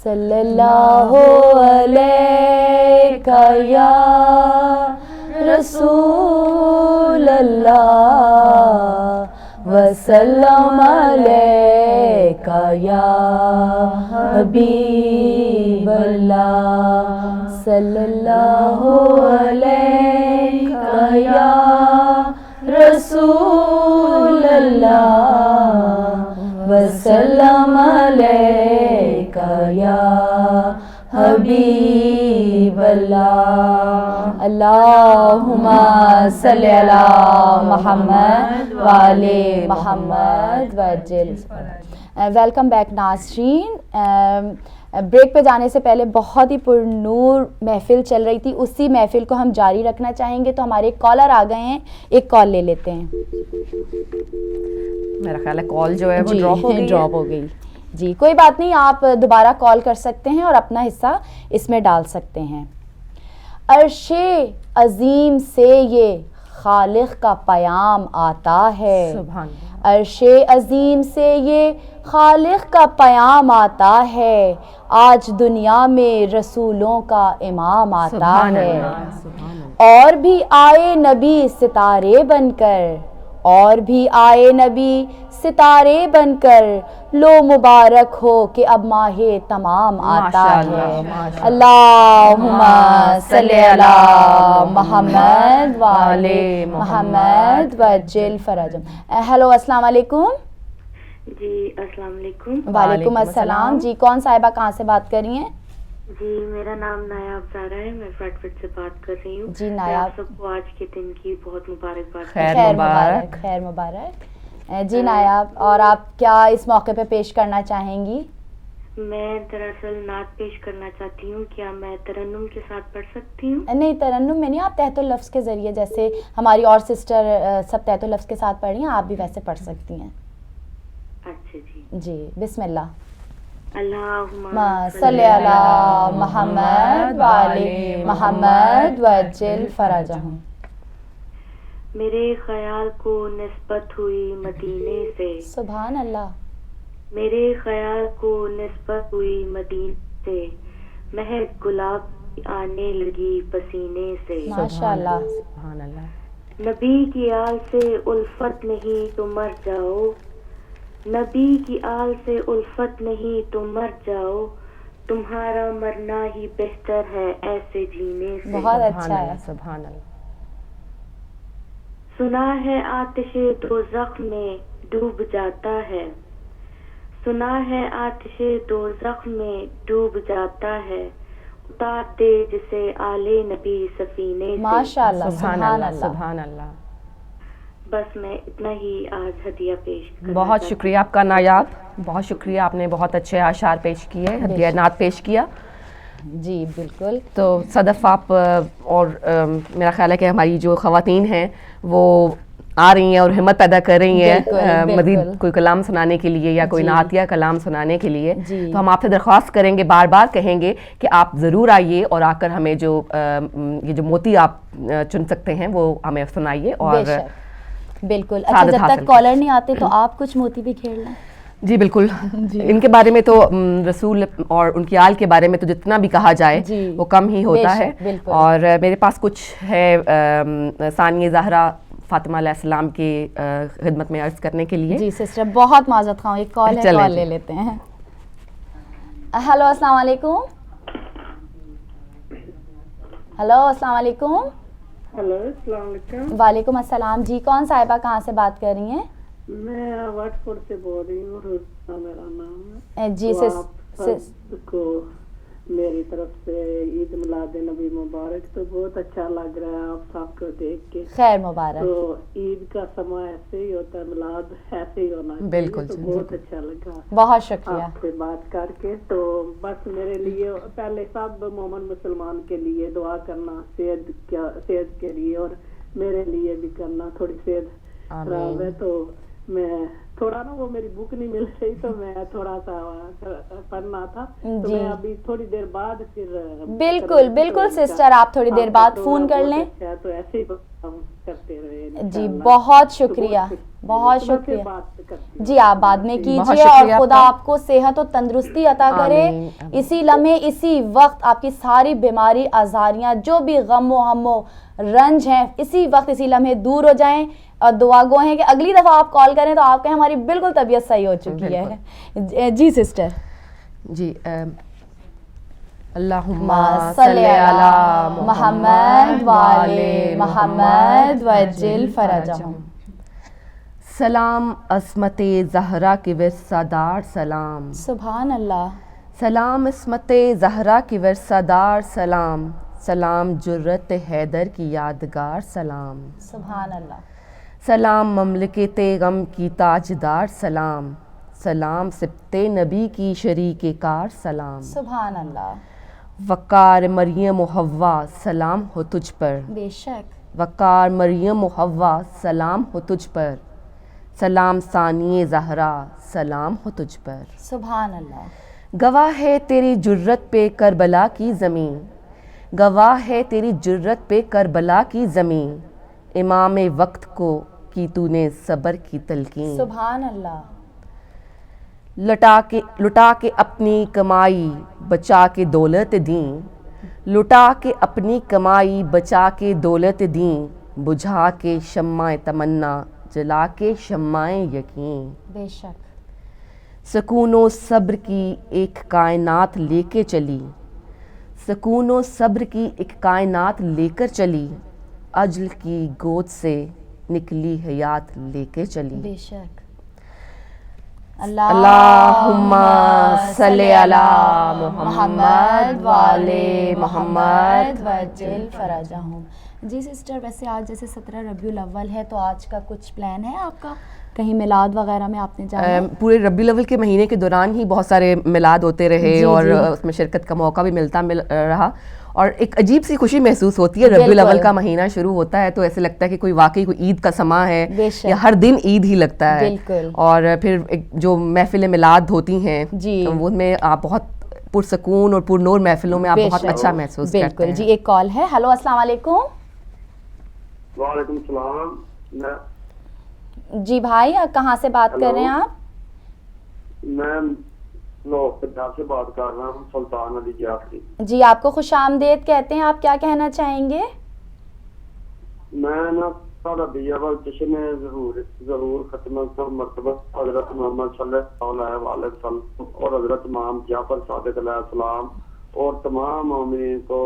صلی اللہ علیہ یا رسول اللہ وسلم علیک یا حبیب اللہ صلی اللہ علیہ یا رسول اللہ وسلم علیک یا حبیب اللہ اللہم صلی علی محمد وآلِ محمد وجل. ویلکم بیک ناظرین. بریک پہ جانے سے پہلے بہت ہی پر نور محفل چل رہی تھی, اسی محفل کو ہم جاری رکھنا چاہیں گے, تو ہمارے ایک کالر آ گئے ہیں, ایک کال لے لیتے ہیں. میرا خیال ہے کال جو ہے وہ ڈراپ ہو گئی. جی کوئی بات نہیں, آپ دوبارہ کال کر سکتے ہیں اور اپنا حصہ اس میں ڈال سکتے ہیں. عرش عظیم سے یہ خالق کا پیام آتا ہے, عرش عظیم سے یہ خالق کا پیام آتا ہے, آج دنیا میں رسولوں کا امام آتا ہے. اور بھی آئے نبی ستارے بن کر, اور بھی آئے نبی ستارے بن کر, لو مبارک ہو کہ اب ماہ تمام آتا ہے. اللہم صلی علی محمد وآلِ محمد وجل فرجم. ہیلو السلام علیکم. جی السلام علیکم. وعلیکم السلام. جی کون صاحبہ کہاں سے بات کر رہی ہیں؟ جی میرا نام نایاب زارا ہے, میں فریڈ فٹ سے بات کر رہی ہوں. جی نایاب, سب کو آج کے دن کی بہت مبارکباد. خیر مبارک, خیر مبارک. جی نایاب, اور آپ کیا اس موقع پہ پیش کرنا چاہیں گی؟ میں دراصل نعت پیش کرنا چاہتی ہوں, کیا میں ترنم کے ساتھ پڑھ سکتی ہوں؟ نہیں ترنم میں نہیں, آپ تحت اللفظ کے ذریعے, جیسے ہماری اور سسٹر سب تحت اللفظ کے ساتھ پڑھ رہی ہیں, آپ بھی ویسے پڑھ سکتی ہیں. اچھا جی. جی بسم اللہ. اللہم صلی علی محمد وآلِ محمد وجل فرجہم. میرے خیال کو نسبت ہوئی مدینے سے, سبحان اللہ. میرے خیال کو نسبت ہوئی مدینے سے, مہک گلاب آنے لگی پسینے سے. ماشاء اللہ. سبحان اللہ. نبی کی آل سے الفت نہیں تو مر جاؤ, نبی کی آل سے الفت نہیں تو مر جاؤ, تمہارا مرنا ہی بہتر ہے ایسے جینے سے. بہت اچھا ہے. سبحان اللہ. سنا ہے آتش دوزخ میں ڈوب جاتا ہے, سنا ہے آتش دوزخ میں ڈوب جاتا ہے, اتار دے جسے آلے نبی سفینے سے. ماشاء اللہ. سبحان اللہ. سبحان اللہ. بس میں اتنا ہی آج ہدیہ پیش کرنا. بہت شکریہ آپ کا نایاب, بہت شکریہ, آپ نے بہت اچھے اشعار پیش کیے, ہدیہ نعت پیش کیا. جی بالکل. تو صدف آپ اور میرا خیال ہے کہ ہماری جو خواتین ہیں وہ آ رہی ہیں اور ہمت پیدا کر رہی ہیں مزید کوئی کلام سنانے کے لیے یا کوئی نعتیہ کلام سنانے کے لیے. تو ہم آپ سے درخواست کریں گے, بار بار کہیں گے کہ آپ ضرور آئیے اور آ کر ہمیں جو یہ جو موتی آپ چن سکتے ہیں وہ ہمیں سنائیے. اور بالکل. اچھا جب تک کالر نہیں آتے تو آپ کچھ موتی بھی کھیل لیں. جی بالکل. ان کے بارے میں تو رسول اور ان کی آل کے بارے میں تو جتنا بھی کہا جائے وہ کم ہی ہوتا ہے. اور میرے پاس کچھ ہے ثانیہ زہرا فاطمہ علیہ السلام کی خدمت میں عرض کرنے کے لیے. جی سسٹر بہت معذرت خواہ, ایک کال ہے, کال لے لیتے ہیں. ہیلو السلام علیکم. ہیلو السلام علیکم. ہیلو السلام علیکم. وعلیکم السلام. جی کون صاحبہ کہاں سے بات کر رہی ہیں؟ میں واٹ فورڈ سے بول رہی ہوں, روزہ میرا نام ہے. جی کو میری طرف سے عید میلاد نبی مبارک. تو بہت اچھا لگ رہا ہے آپ سب کو دیکھ کے. خیر مبارک. تو عید کا سما ایسے ہی ہوتا ہے, میلاد ایسے ہی ہونا چاہیے. بالکل. تو بہت اچھا لگا بہت شکریہ آپ سے بات کر کے. تو بس میرے لیے پہلے سب مومن مسلمان کے لیے دعا کرنا, صحت کے لیے, اور میرے لیے بھی کرنا. تھوڑی صحت خراب ہے تو میں تھوڑا نا وہ میری بک نہیں مل رہی تو میں تھوڑا سا پڑھنا تھا. تو میں ابھی تھوڑی دیر بعد پھر بالکل بالکل سسٹر آپ تھوڑی دیر بعد فون کر لیں. تو ایسے ہی کرتے رہے جی انشاءاللہ۔ بہت شکریہ، بہت تو میں پھر شکریہ بات کرتی ہوں۔ جی، آپ بعد میں بہت کیجیے، اور شکریہ خدا آپ کا۔ آپ کو صحت و تندرستی عطا کرے، آمین، آمین۔ اسی لمحے اسی وقت آپ کی ساری بیماری آزاریاں جو بھی غم و ہم و رنج ہیں اسی وقت اسی لمحے دور ہو جائیں، اور دعا گو ہیں کہ اگلی دفعہ آپ کال کریں تو آپ کہیں ہماری بالکل طبیعت صحیح ہو چکی ہے۔ جی سسٹر جی اللہم صلی علی محمد وآل محمد وجل فرجہم۔ سلام عصمت زہرا کے ورثہ دار سلام، سبحان اللہ، سلام عصمت زہرا کی ورثہ دار سلام، سلام جرت حیدر کی یادگار سلام، سبحان اللہ، سلام مملکت غم کی تاجدار سلام، سلام سبت نبی کی شریک کار سلام، سبحان اللہ، وقار مریم و حوا سلام ہو تجھ پر، بے شک، وقار مریم و حوا سلام ہو تجھ پر، سلام ثانی زہرا سلام ہو تجھ پر، سبحان اللہ، گواہ ہے تیری جرت پہ کربلا کی زمین، گواہ ہے تیری جرت پہ کربلا کی زمین، امام وقت کو کی تو نے صبر کی تلقین، سبحان اللہ، لٹا کے اپنی کمائی بچا کے دولت دیں، لٹا کے اپنی کمائی بچا کے دولت دیں، بجھا کے شمع تمنا جلا کے شمع یقین، بے شک، سکون و صبر کی ایک کائنات لے کے چلی، سکون و صبر کی ایک کائنات لے کر چلی، اجل کی گود سے نکلی حیات لے کے چلی، بے شک، اللہم صلی علی محمد وآل محمد وجل فرجہم۔ جی سسٹر، ویسے آج جیسے 17 ربیع الاول ہے تو آج کا کچھ پلان ہے آپ کا؟ کہیں میلاد وغیرہ میں آپ نے جانا ہے؟ پورے ربیع الاول کے مہینے کے دوران ہی بہت سارے میلاد ہوتے رہے جی، اور جی۔ اس میں شرکت کا موقع بھی مل رہا، اور ایک عجیب سی خوشی محسوس ہوتی ہے۔ ربیع الاول کا مہینہ شروع ہوتا ہے تو ایسے لگتا ہے کہ کوئی واقعی کوئی عید کا سماں ہے، یا ہر دن عید ہی لگتا ہے، بالکل۔ اور پھر جو محفل میلاد ہوتی ہیں جی، ان میں آپ بہت پرسکون اور پر نور محفلوں میں آپ بہت اچھا محسوس کرتے ہیں۔ بالکل۔ جی ایک کال ہے، ہیلو السلام علیکم۔ وعلیکم السلام۔ جی بھائی، کہاں سے بات کر رہے ہیں آپ؟ میں لاہور پنجاب سے بات کر رہا ہوں، سلطان علی جعفری۔ جی آپ کو خوش آمدید کہتے ہیں، آپ کیا کہنا چاہیں گے؟ میں نا ربیع الاول جشن ظہور ختم مرتبہ حضرت محمد صلی اللہ علیہ وسلم اور حضرت امام جعفر صادق علیہ السلام اور تمام مومنین کو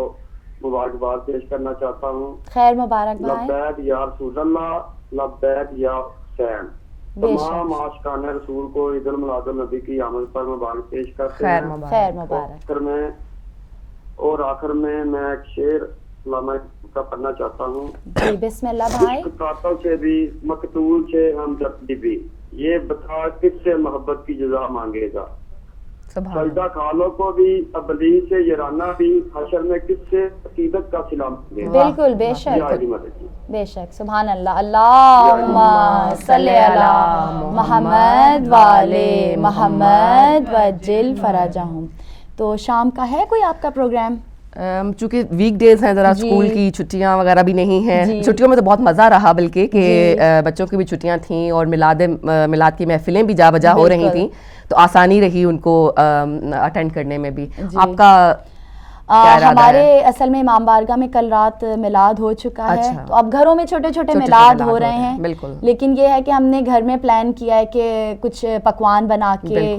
مبارکباد پیش کرنا چاہتا ہوں۔ خیر مبارک بھائی۔ لبیک یا رسول اللہ، لبیک یا حسین۔ تمام عاشقان رسول کو عید الميلاد النبی کی آمد پر مبارک پیش کرتے ہیں۔ خیر مبارک۔ اور آخر میں ایک شعر علامہ کا پڑھنا چاہتا ہوں۔ جی بسم اللہ بھائی۔ قاتل سے بھی مقتول سے ہمدردی بھی، یہ بتا کس سے محبت کی جزا مانگے گا۔ سجدہ کھالوں کو بھی ابلیس سے یرانہ بھی، حشر میں کس سے عقیدت کا صلہ مانگے گا۔ بالکل، بے شک، بے شک، سبحان اللہ۔ اللہم صلی علی محمد وآل محمد وجل فرجہم۔ تو شام کا ہے کوئی آپ کا پروگرام؟ چونکہ ویک ڈیز ہیں، ذرا اسکول کی چھٹیاں وغیرہ بھی نہیں ہیں، چھٹیوں میں تو بہت مزہ رہا، بلکہ کہ بچوں کی بھی چھٹیاں تھیں اور میلاد کی محفلیں بھی جا بجا ہو رہی تھیں، تو آسانی رہی ان کو اٹینڈ کرنے میں بھی۔ آپ کا ہمارے اصل میں امام بارگاہ میں کل رات میلاد ہو چکا ہے، تو اب گھروں میں چھوٹے چھوٹے میلاد ہو رہے ہیں، لیکن یہ ہے کہ ہم نے گھر میں پلان کیا ہے کہ کچھ پکوان بنا کے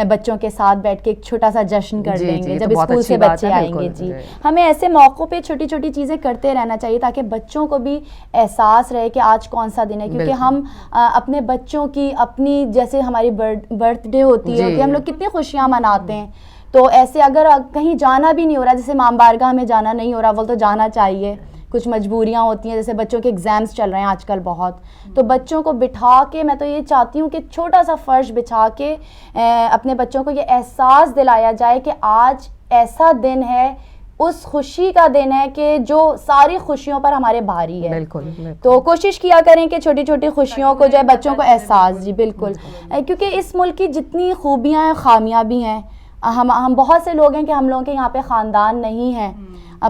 بچوں کے ساتھ بیٹھ کے ایک چھوٹا سا جشن کر دیں گے جب اسکول سے بچے آئیں گے۔ جی ہمیں ایسے موقعوں پہ چھوٹی چھوٹی چیزیں کرتے رہنا چاہیے تاکہ بچوں کو بھی احساس رہے کہ آج کون سا دن ہے، کیونکہ ہم اپنے بچوں کی اپنی جیسے ہماری برتھ ڈے ہوتی ہے کہ ہم لوگ کتنی خوشیاں مناتے ہیں، تو ایسے اگر کہیں جانا بھی نہیں ہو رہا، جیسے امام بارگاہ میں جانا نہیں ہو رہا، وہ تو جانا چاہیے، کچھ مجبوریاں ہوتی ہیں، جیسے بچوں کے ایگزامز چل رہے ہیں آج کل بہت، تو بچوں کو بٹھا کے میں تو یہ چاہتی ہوں کہ چھوٹا سا فرش بچھا کے اپنے بچوں کو یہ احساس دلایا جائے کہ آج ایسا دن ہے، اس خوشی کا دن ہے کہ جو ساری خوشیوں پر ہمارے بھاری ہے۔ تو کوشش کیا کریں کہ چھوٹی چھوٹی خوشیوں کو جو ہے بچوں کو احساس، جی بالکل، کیونکہ اس ملک کی جتنی خوبیاں ہیں خامیاں بھی ہیں، ہم بہت سے لوگ ہیں کہ ہم لوگوں کے یہاں پہ خاندان نہیں ہیں،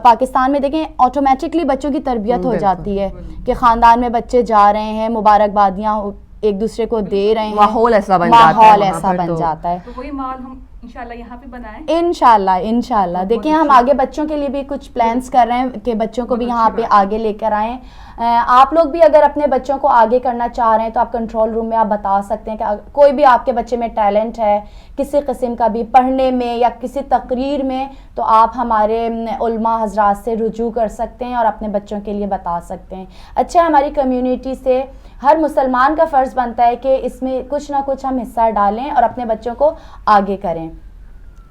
پاکستان میں دیکھیں آٹومیٹکلی بچوں کی تربیت ہو جاتی ہے کہ خاندان میں بچے جا رہے ہیں, مبارکبادیاں ایک دوسرے کو دے رہے ہیں, ماحول ایسا بن جاتا ہے. تو وہی ماحول ہم انشاءاللہ یہاں پہ بنائیں. انشاءاللہ دیکھیں ہم آگے بچوں کے لیے بھی کچھ پلانس کر رہے ہیں کہ بچوں کو بھی یہاں پہ آگے لے کر آئیں. آپ لوگ بھی اگر اپنے بچوں کو آگے کرنا چاہ رہے ہیں تو آپ کنٹرول روم میں آپ بتا سکتے ہیں کہ کوئی بھی آپ کے بچے میں ٹیلنٹ ہے کسی قسم کا بھی, پڑھنے میں یا کسی تقریر میں, تو آپ ہمارے علماء حضرات سے رجوع کر سکتے ہیں اور اپنے بچوں کے لیے بتا سکتے ہیں. اچھا, ہماری کمیونٹی سے ہر مسلمان کا فرض بنتا ہے کہ اس میں کچھ نہ کچھ ہم حصہ ڈالیں اور اپنے بچوں کو آگے کریں.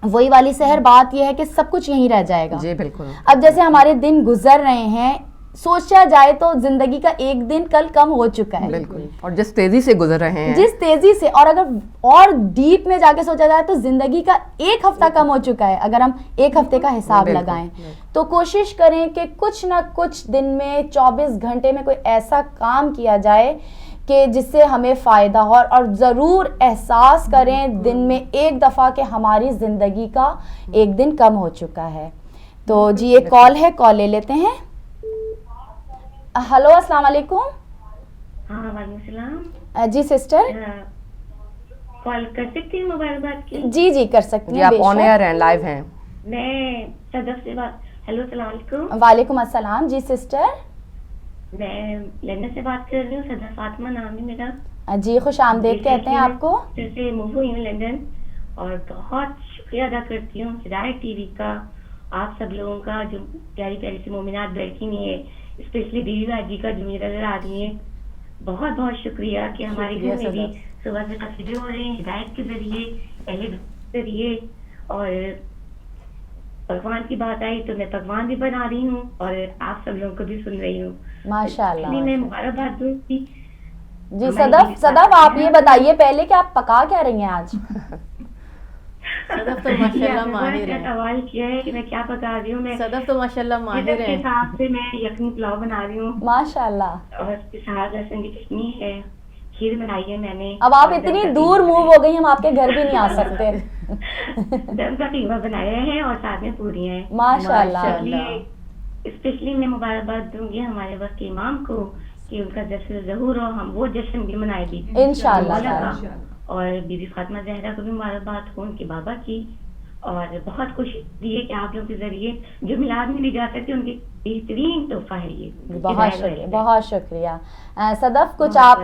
وہی والی سحر بات یہ ہے کہ سب کچھ یہیں رہ جائے گا. جی بالکل. اب جیسے ہمارے دن گزر رہے ہیں, سوچا جائے تو زندگی کا ایک دن کل کم ہو چکا ہے. بالکل. اور جس تیزی سے گزر رہے ہیں, جس تیزی سے, اور اگر اور ڈیپ میں جا کے سوچا جائے تو زندگی کا ایک ہفتہ کم ہو چکا ہے اگر ہم ایک ہفتے کا حساب لگائیں. تو کوشش کریں کہ کچھ نہ کچھ دن میں 24 گھنٹے میں کوئی ایسا کام کیا جائے کہ جس سے ہمیں فائدہ ہو, اور ضرور احساس کریں دن میں ایک دفعہ کہ ہماری زندگی کا ایک دن کم ہو چکا ہے. تو جی ایک کال ہے, کال لے لیتے ہیں. ہلو, السلام علیکم. ہاں وعلیکم السلام. جی سسٹر, کال کر سکتی ہوں مبارکباد کی؟ جی کر سکتی جی آپ آن ایئر ہیں, لائیو ہیں. میں صدف سے بات. ہیلو السلام علیکم. وعلیکم السلام. جی سسٹر, میں لندن سے بات کر رہی ہوں. صدف فاطمہ نام ہے میرا. جی خوش آمدید کہتے ہیں آپ کو. جیسے موو ہوئی ہوں لندن, اور بہت شکریہ ادا کرتی ہوں ہدایت ٹی وی کا, آپ سب لوگوں کا جو پیاری پیاری سی مومنات بیٹھی ہوئی ہے, اسپیشلی دیوی باجی کا جو میرا نظر آ رہی ہے. بہت بہت شکریہ کہ ہمارے گھر میں بھی صبح سے قصیدے ہو رہے ہیں ہدایت کے ذریعے, اہل کے ذریعے. اور پکوان کی بات آئی تو میں پکوان بھی بنا رہی ہوں اور آپ سب لوگوں کو بھی سن رہی ہوں. ماشاء اللہ. میں مبارکباد دوں گی. جی صدف آپ یہ بتائیے پہلے کہ آپ پکا کیا رہی ہیں آج؟ صدف تو ماشاءاللہ ماہر ہے. سوال کیا ہے کہ میں کیا پکا رہی ہوں. میں صدف تو ماشاءاللہ ماہر ہے. کے حساب سے میں یخنی پلاؤ بنا رہی ہوں ماشاء اللہ. اور اس کے ساتھ لہسن کی چٹنی ہے, کھیر بنائی ہے میں نے. اب آپ اتنی دور موو ہو گئی, ہم آپ کے گھر بھی نہیں آ سکتے. دم کا قیمہ بنایا ہے اور ساتھ میں پوریاں ہیں. ماشاء اللہ. اسپیشلی میں مبارکباد دوں گی ہمارے وقت کے امام کو کہ ان کا جشن ظہور ہو, ہم وہ جشن بھی منائے بھی انشاءاللہ. اور بی بی فاطمہ زہرا کو بھی مبارکباد ہو ان کے بابا کی. اور بہت خوشی دی ہے کہ آپ لوگوں کے ذریعے جو میلاد میں لی جا سکتی ان کی بہترین تحفہ ہے یہ. بہت شکریہ, بہت شکریہ. صدف کچھ آپ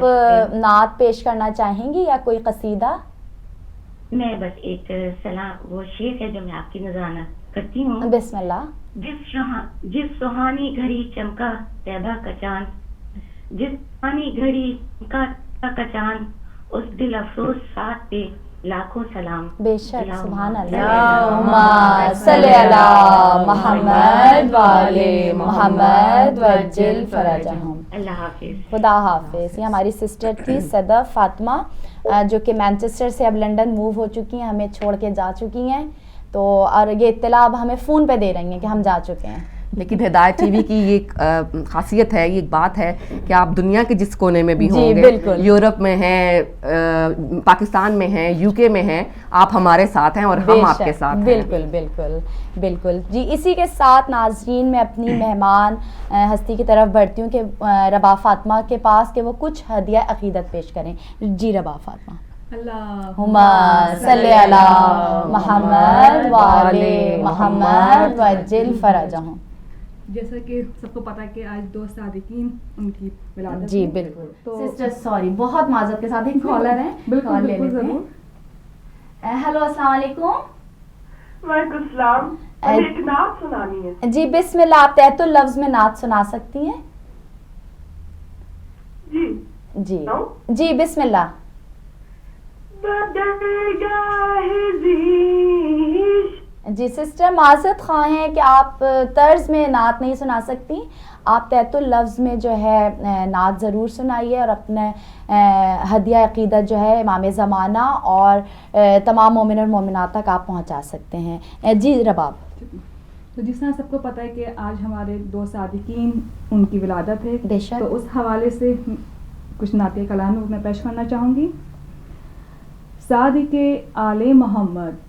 نعت پیش کرنا چاہیں گی یا کوئی قصیدہ؟ میں بس ایک سلام, وہ شعر ہے جو میں آپ کی نذرانہ کرتی ہوں. بسم اللہ. جس سہانی گھڑی چمکا طیبہ کا چاند, جس سہانی گھڑی چمکا کا چاند, اس دل افسوس ساتھ پہ لاکھوں سلام. بے شک, سبحان اللہ. اللہم صلی علی محمد وآل محمد وعجل فرجہم. اللہ حافظ. خدا حافظ. یہ ہماری سسٹر تھی صدف فاطمہ جو کہ مینچسٹر سے اب لنڈن موو ہو چکی ہیں, ہمیں چھوڑ کے جا چکی ہیں. تو اور یہ اطلاع اب ہمیں فون پہ دے رہی ہیں کہ ہم جا چکے ہیں. لیکن ہدایت ٹی وی کی یہ خاصیت ہے, یہ ایک بات ہے کہ آپ دنیا کے جس کونے میں بھی ہوں گے, یورپ میں ہیں, پاکستان میں ہیں, یو کے میں ہیں, آپ ہمارے ساتھ ہیں اور ہم آپ کے ساتھ ہیں. بالکل بالکل بالکل. جی اسی کے ساتھ ناظرین میں اپنی مہمان ہستی کی طرف بڑھتی ہوں کہ رباب فاطمہ کے پاس کہ وہ کچھ ہدیہ عقیدت پیش کریں. جی رباب فاطمہ. اللہم صلی علی محمد وآل محمد وعجل فرجہم. جیسا کہ سب کو پتا ہے کہ آج 2 صادقین ان کی ولادت. جی بالکل. تو سسٹر سوری, بہت معذرت کے ساتھ ایک کالر ہیں, کال لے لیتے ہیں. ہیلو السلام علیکم. وعلیکم السلام. ایک نعت سنانی ہے. جی بسم اللہ. آپ تحت اللفظ میں نعت سنا سکتی ہیں؟ جی جی بسم اللہ. جی سسٹر معذرت خواہ ہیں کہ آپ طرز میں نعت نہیں سنا سکتی, آپ تحت اللفظ میں جو ہے نعت ضرور سنائیے اور اپنے ہدیہ عقیدت جو ہے امام زمانہ اور تمام مومن اور مومنات تک آپ پہنچا سکتے ہیں. جی رباب. تو جس طرح سب کو پتہ ہے کہ آج ہمارے 2 صادقین ان کی ولادت ہے, بے شک, تو اس حوالے سے کچھ نعت کلام میں پیش کرنا چاہوں گی. صادق آل محمد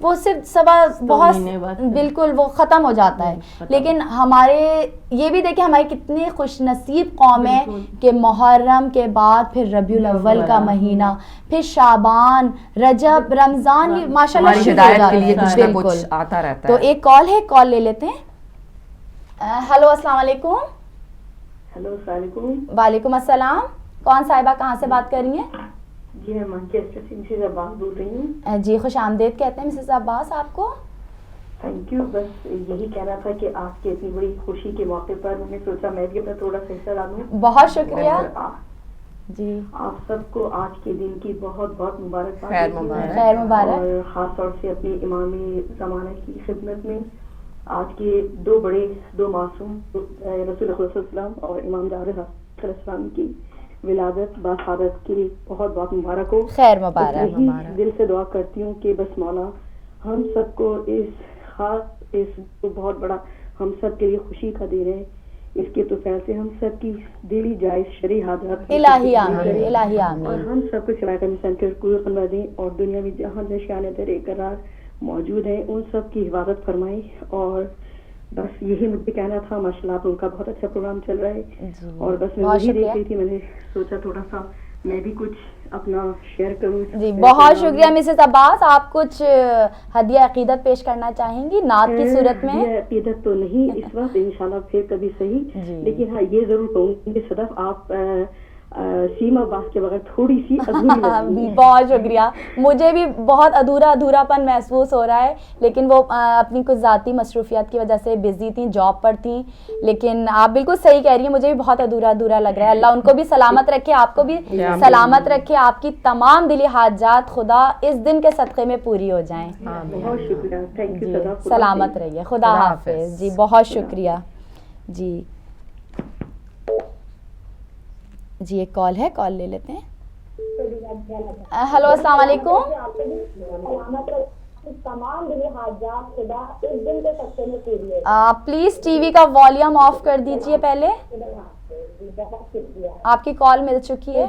وہ صرف سوا بہت بالکل وہ ختم ہو جاتا ہے. لیکن ہمارے یہ بھی دیکھیں ہماری کتنی خوش نصیب قوم ہے کہ محرم کے بعد پھر ربیع الاول کا مہینہ، پھر شعبان، رجب، رمضان، یہ ماشاءاللہ ہدایت کے لیے کچھ نہ کچھ آتا رہتا ہے. تو ایک کال ہے، کال لے لیتے ہیں. ہیلو السلام علیکم. ہیلو السلام علیکم. وعلیکم السلام. کون صاحبہ کہاں سے بات کر رہی ہیں؟ جی میں مانچسٹر سے مسز عباس بول رہی ہوں. جی خوش آمدید کہتے ہیں مسز عباس آپ کو. Thank you. بس یہی کہنا تھا کہ آپ کی اتنی بڑی خوشی کے موقع پر میں نے سوچا میں بھی اپنا تھوڑا سا حصہ ڈالوں. بہت شکریہ. جی آپ سب کو آج کے دن کی بہت بہت مبارکباد. خیر مبارک. اور خاص طور سے اپنی امام زمانہ کی خدمت میں آج کے دو معصوم رسول اللہ صلی اللہ علیہ وسلم اور امام جعفر علیہ السلام کی ولادت باسعادت کی بہت بہت مبارک ہو. خیر مبارک. یہی دل سے دعا کرتی ہوں کہ بس مولا ہم سب کو اس بہت بڑا ہم سب کے لیے خوشی کا دن ہے، اس کے تو فیض سے ہم سب کی دلی جائز شرعی حاجات الہی آمین الہی آمین. اور ہم سب کو سماعت سینٹر کوئی خدمت دیں اور دنیا میں جہاں نشان در قرار موجود ہیں ان سب کی حفاظت فرمائیں. اور بس یہی مجھے کہنا تھا. ماشاء اللہ ان کا بہت اچھا پروگرام چل رہا ہے اور بس میں وہی دیکھ رہی تھی، میں نے سوچا تھوڑا سا میں بھی کچھ اپنا شیئر کروں. جی بہت شکریہ مسز عباس. آپ کچھ ہدیہ عقیدت پیش کرنا چاہیں گی نعت کی صورت میں؟ عقیدت تو نہیں اس وقت، انشاءاللہ پھر کبھی صحیح. لیکن ہاں یہ ضرور کہوں گی صدف آپ سیما عباس کے بغیر تھوڑی سی ادھوری. بہت شکریہ. مجھے بھی بہت ادھورا پن محسوس ہو رہا ہے، لیکن وہ اپنی کچھ ذاتی مصروفیات کی وجہ سے بزی تھیں، جاب پر تھیں. لیکن آپ بالکل صحیح کہہ رہی ہیں، مجھے بھی بہت ادھورا لگ رہا ہے. اللہ ان کو بھی سلامت رکھے، آپ کو بھی سلامت رکھے، آپ کی تمام دلی حاجات خدا اس دن کے صدقے میں پوری ہو جائیں. بہت شکریہ. Thank you. سلامت رہیے. خدا حافظ. جی بہت شکریہ. جی ایک کال ہے، کال لے لیتے ہیں. ہیلو السلام علیکم. پلیز ٹی وی کا والیوم آف کر دیجئے پہلے. آپ کی کال مل چکی ہے.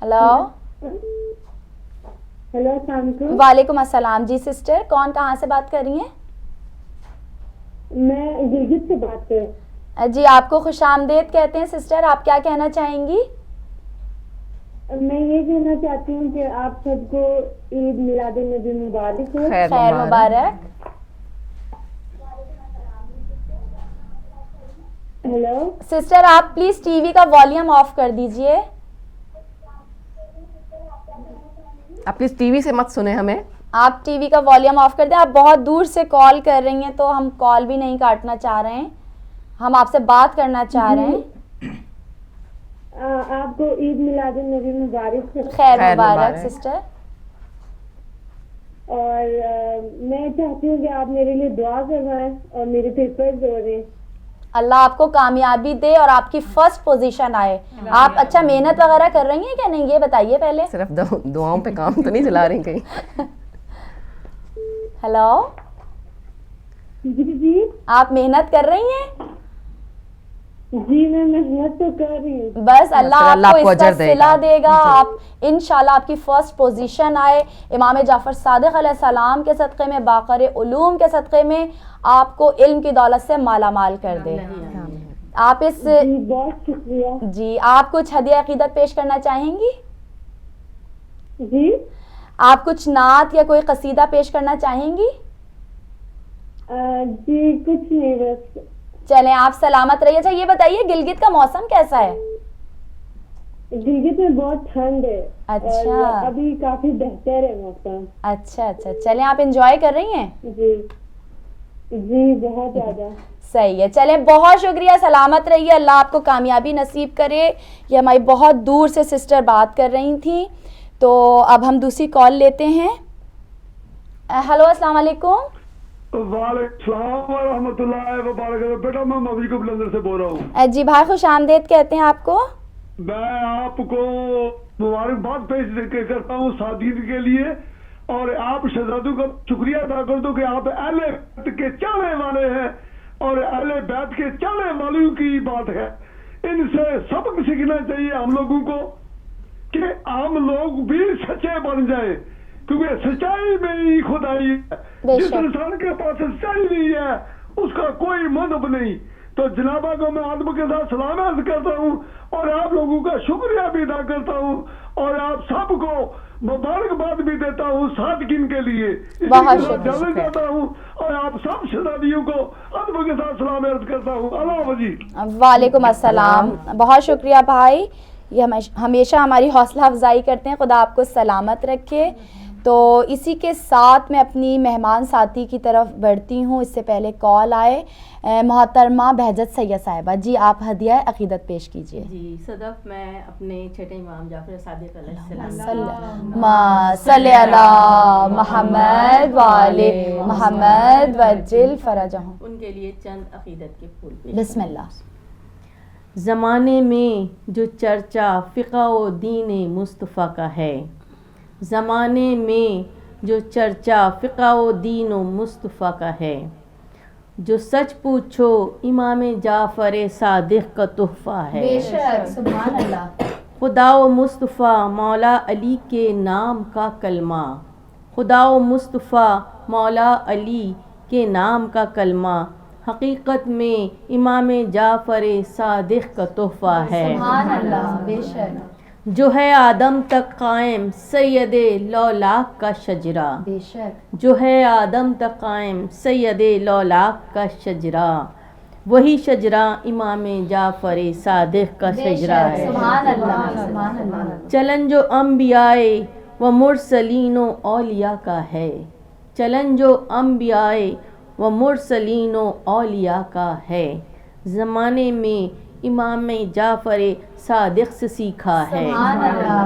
ہیلو السلام علیکم. وعلیکم السلام. جی سسٹر کون کہاں سے بات کر رہی ہیں؟ میں گلگت سے بات کر. جی آپ کو خوش آمدید کہتے ہیں سسٹر. آپ کیا کہنا چاہیں گی؟ میں یہ کہنا چاہتی ہوں کہ آپ سب کو عید میلاد النبی مبارک ہو. خیر مبارک. ہیلو سسٹر آپ پلیز ٹی وی کا والیوم آف کر دیجئے. آپ پلیز ٹی وی سے مت سنیں ہمیں. آپ ٹی وی کا والیوم آف کر دیں. آپ بہت دور سے کال کر رہی ہیں تو ہم کال بھی نہیں کاٹنا چاہ رہے ہیں، ہم آپ سے بات کرنا چاہ رہے ہیں. آپ کو عید میلاد النبی مبارک. خیر مبارک سسٹر. اور میں چاہتی ہوں کہ آپ میرے لیے دعا کروائیں اور میرے پیپر دیں. اللہ آپ کو کامیابی دے اور آپ کی فرسٹ پوزیشن آئے. آپ اچھا محنت وغیرہ کر رہی ہیں کہ نہیں یہ بتائیے پہلے. صرف دعاؤں پہ کام تو نہیں چلا رہی کہیں؟ ہیلو جی آپ محنت کر رہی ہیں؟ جی میں محنت تو کر رہی ہوں. بس اللہ آپ کو اس کا صلہ دے گا. آپ انشاءاللہ آپ کی فرسٹ پوزیشن آئے. امام جعفر صادق علیہ السلام کے صدقے میں، باقر علوم کے صدقے میں آپ کو علم کی دولت سے مالا مال کر دے. آپ اس بہت شکریہ. جی آپ کچھ ہدیہ عقیدت پیش کرنا چاہیں گی؟ جی آپ کچھ نعت یا کوئی قصیدہ پیش کرنا چاہیں گی؟ جی کچھ نہیں بس. چلیں آپ سلامت رہیے. اچھا یہ بتائیے گلگت کا موسم کیسا ہے؟ گلگت میں بہت ٹھنڈ ہے. اچھا ابھی کافی بہتر ہے موسم. اچھا چلیں آپ انجوائے کر رہی ہیں؟ جی بہت زیادہ. صحیح ہے. چلیں بہت شکریہ. سلامت رہیے. اللہ آپ کو کامیابی نصیب کرے. یہ ہماری بہت دور سے سسٹر بات کر رہی تھیں. تو اب ہم دوسری کال لیتے ہیں. ہیلو السلام علیکم. وعلیکم السلام ورحمۃ اللہ وبرکاتہ. بیٹا میں موی کو بلندر سے بول رہا ہوں. جی بھائی خوش آمدید کہتے ہیں آپ کو. میں آپ کو مبارکباد پیش کرتا ہوں شادی کے لیے اور آپ شہزادوں کا شکریہ ادا کر دو کہ آپ اہل بیت کے چاہنے والے ہیں اور اہل بیت کے چاہنے والوں کی بات ہے. ان سے سبق سیکھنا چاہیے ہم لوگوں کو کہ عام لوگ بھی سچے بن جائیں. کیونکہ سچائی میں ہی خدائی ہے. جس انسان کے پاس سچائی نہیں ہے اس کا کوئی مذہب نہیں. تو جنابہ کو میں آدم کے ساتھ سلام عرض کرتا ہوں اور آپ لوگوں کا شکریہ بھی ادا کرتا ہوں اور آپ سب کو مبارکباد بھی دیتا ہوں صادقین کے لیے. جانا چاہتا ہوں اور آپ سب شہزادیوں کو آدم کے ساتھ سلام عرض کرتا ہوں. اللہ وجی. وعلیکم السلام. بہت شکریہ بھائی, یہ ہمیشہ ہماری حوصلہ افزائی کرتے ہیں. خدا آپ کو سلامت رکھے. تو اسی کے ساتھ میں اپنی مہمان ساتھی کی طرف بڑھتی ہوں. اس سے پہلے کال آئے محترمہ بہجت سید صاحبہ. جی آپ ہدیہ عقیدت پیش کیجیے. جی صدف, میں اپنے چھٹے امام جعفر صادق علیہ السلام صلی علی محمد وعلی محمد وجل فرجہم, ان کے لیے چند عقیدت کے پھول پیش. بسم اللہ. زمانے میں جو چرچا فقہ و دین مصطفیٰ کا ہے, زمانے میں جو چرچا فقہ و دین و مصطفیٰ کا ہے, جو سچ پوچھو امام جعفر صادق کا تحفہ ہے. بے شک, سبحان اللہ. خدا و مصطفیٰ مولا علی کے نام کا کلمہ, خدا و مصطفیٰ مولا علی کے نام کا کلمہ حقیقت میں امام جعفر صادق کا تحفہ ہے. سبحان اللہ. بے شک. جو ہے آدم تک قائم سید لولاک کا شجرہ, بے شک. جو ہے آدم تک قائم سید لولاک کا شجرہ, وہی شجرہ امام جعفر صادق کا شجرہ ہے. سبحان اللہ. سبحان اللہ. چلن جو انبیاء و مرسلین و اولیاء کا ہے, چلن جو انبیاء و مرسلین و اولیاء کا ہے, زمانے میں امام جعفر صادق سے سیکھا ہے.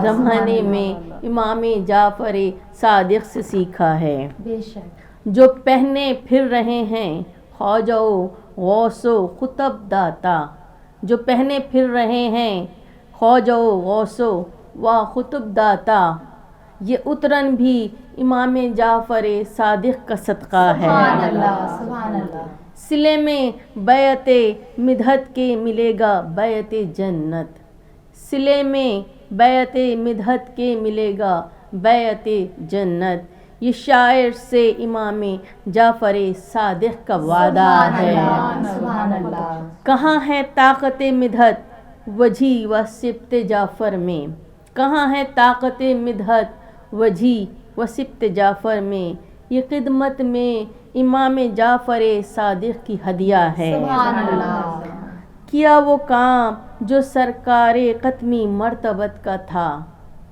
زمانے میں امام جعفر صادق سے سیکھا ہے. بے شک. جو پہنے پھر رہے ہیں خواجہ و غوث و خطب داتا, جو پہنے پھر رہے ہیں خواجہ و غوث و خطب داتا, یہ اترن بھی امام جعفر صادق کا صدقہ ہے. سبحان اللہ. سبحان اللہ. سلے میں بیعت مدحت کے ملے گا بیعت جنت, سلے میں بیعت مدحت کے ملے گا بیعت جنت, یہ شاعر سے امام جعفر صادق کا وعدہ ہے. سبحان اللہ. کہاں ہے طاقت مدحت وجھی و سبت جعفر میں, کہاں ہے طاقت مدحت وجھی و سبت جعفر میں, یہ خدمت میں امام جعفر صادق کی ہدیہ ہے. سبحان اللہ. کیا وہ کام جو سرکار قطمی مرتبت کا تھا,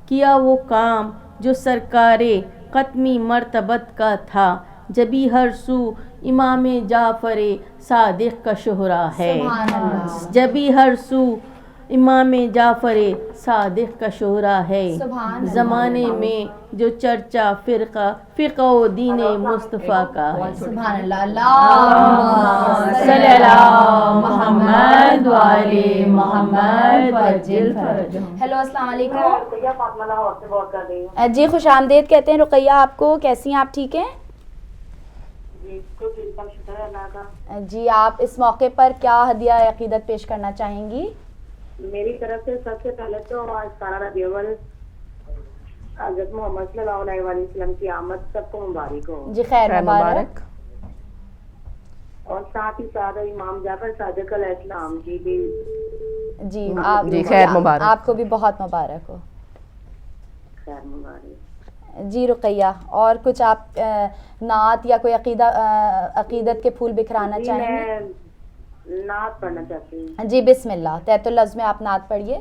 کیا وہ کام جو سرکار قطمی مرتبت کا تھا, جبھی ہر سو امام جعفر صادق کا شہرہ ہے. جبھی ہر سو امام جعفر صادق کا شہرہ ہے. زمانے میں جو چرچا فقہ و دین مصطفیٰ کا ہے. سبحان اللہ. اللہم صلی علی محمد وعلی محمد وجل فرجہم. ہیلو السلام علیکم. جی خوش آمدید کہتے ہیں رقیہ آپ کو. کیسی ہیں آپ, ٹھیک ہیں؟ جی آپ اس موقع پر کیا ہدیہ عقیدت پیش کرنا چاہیں گی؟ میری طرف سے سب سے پہلے تو آج 17 ربیع الاول حضرت محمد صلی اللہ علیہ وسلم کی آمد سب کو مبارک ہو. جی خیر مبارک. اور ساتھ ہی ساتھ امام جعفر صادق علیہ السلام کی بھی جی آپ جی خیر مبارک. آپ کو بھی بہت مبارک ہو. خیر مبارک. جی رقیہ اور کچھ آپ نعت یا کوئی عقیدت کے پھول بکھرانا چاہیں گے؟ نعت پڑھنا چاہتی ہوں. جی بسم اللہ. تحت اللفظ میں آپ نعت پڑھیے.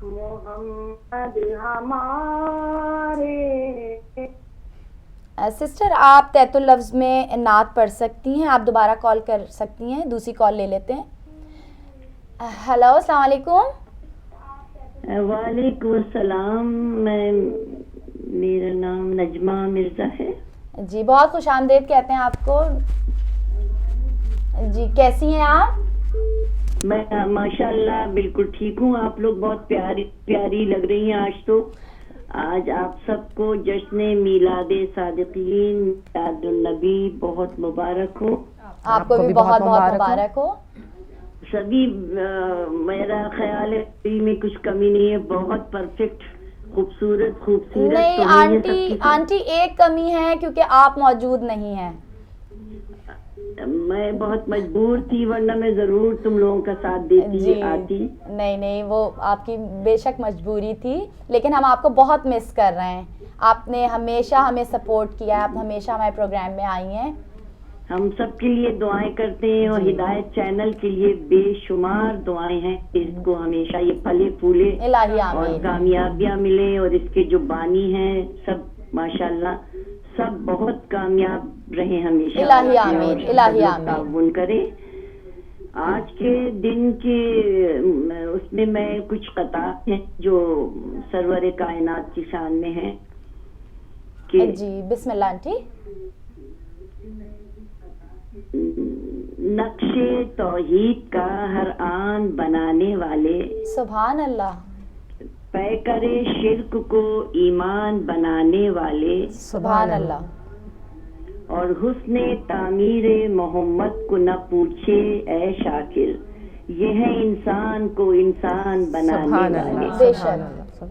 محمد ہمارے. سسٹر آپ تحت اللفظ میں نعت پڑھ سکتی ہیں, آپ دوبارہ کال کر سکتی ہیں. دوسری کال لے لیتے ہیں. ہیلو السلام علیکم. وعلیکم السلام. میرا نام نجمہ مرزا ہے. جی بہت خوش آمدید کہتے ہیں آپ کو. جی کیسی ہیں آپ؟ میں ماشاءاللہ بالکل ٹھیک ہوں. آپ لوگ بہت پیاری لگ رہی ہیں آج. تو آج آپ سب کو جشن میلاد صادقین میلاد النبی بہت مبارک ہو. آپ کو بھی بہت بہت مبارک ہو. سبھی میرا خیال ہے دل میں کچھ کمی نہیں ہے, بہت پرفیکٹ خوبصورت نہیں آنٹی ایک کمی ہے کیونکہ آپ موجود نہیں ہیں. میں بہت مجبور تھی ورنہ میں ضرور تم لوگوں کا ساتھ دیتی آتی. نہیں وہ آپ کی بے شک مجبوری تھی, لیکن ہم آپ کو بہت مس کر رہے ہیں. آپ نے ہمیشہ ہمیں سپورٹ کیا ہے, آپ ہمیشہ ہمارے پروگرام میں آئی ہیں. ہم سب کے لیے دعائیں کرتے ہیں اور ہدایت چینل کے لیے بے شمار دعائیں ہیں. اس کو ہمیشہ یہ پھلے پھولے اور کامیابیاں ملیں, اور اس کے جو بانی ہیں سب ماشاءاللہ سب بہت کامیاب رہیں ہمیشہ. الہی آمین, الہی آمین. تعاون کریں. آج کے دن کے اس میں میں کچھ قطعات ہیں جو سرور کائنات کی شان میں ہیں. جی بسم اللہ آنٹی. نقش توحید کا ہر آن بنانے والے, سبحان اللہ. پے کرے شرک کو ایمان بنانے والے, سبحان اللہ. اور حسن تعمیر محمد کو نہ پوچھے اے شاکر, یہ ہے انسان کو انسان بنانے والے. بے شک.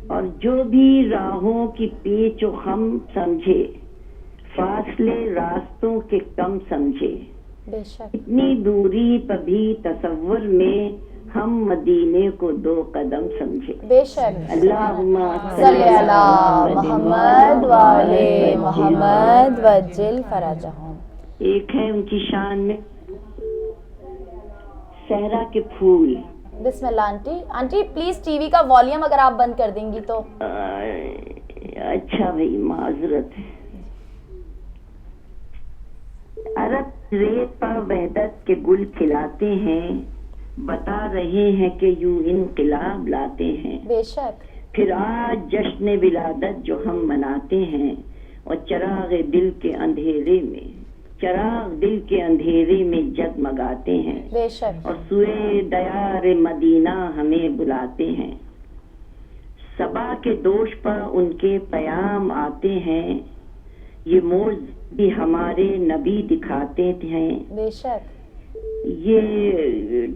اور جو بھی راہوں کی پیچ و خم سمجھے, فاصلے راستوں کے کم سمجھے, اتنی دوری پر بھی تصور میں ہم مدینے کو 2 قدم سمجھے. بے شک. اللہم صلی علی محمد وعلی محمد وجل فرجہم. ایک ہے ان کی شان میں صحرا کے پھول. بسم اللہ aunty. Aunty please TV کا والیوم اگر آپ بند کر دیں گی تو. اچھا بھائی معذرت ہے. عرب ریت پر وحدت کے گل کھلاتے ہیں, بتا رہے ہیں کہ یوں انقلاب لاتے ہیں. بے شک. پھر آج جشن ولادت جو ہم مناتے ہیں, اور چراغ دل کے اندھیرے میں جگمگاتے ہیں. بے شک. اور سوئے دیار مدینہ ہمیں بلاتے ہیں. صبا کے دوش پر ان کے پیام آتے ہیں, یہ موج بھی ہمارے نبی دکھاتے ہیں. بے شک. یہ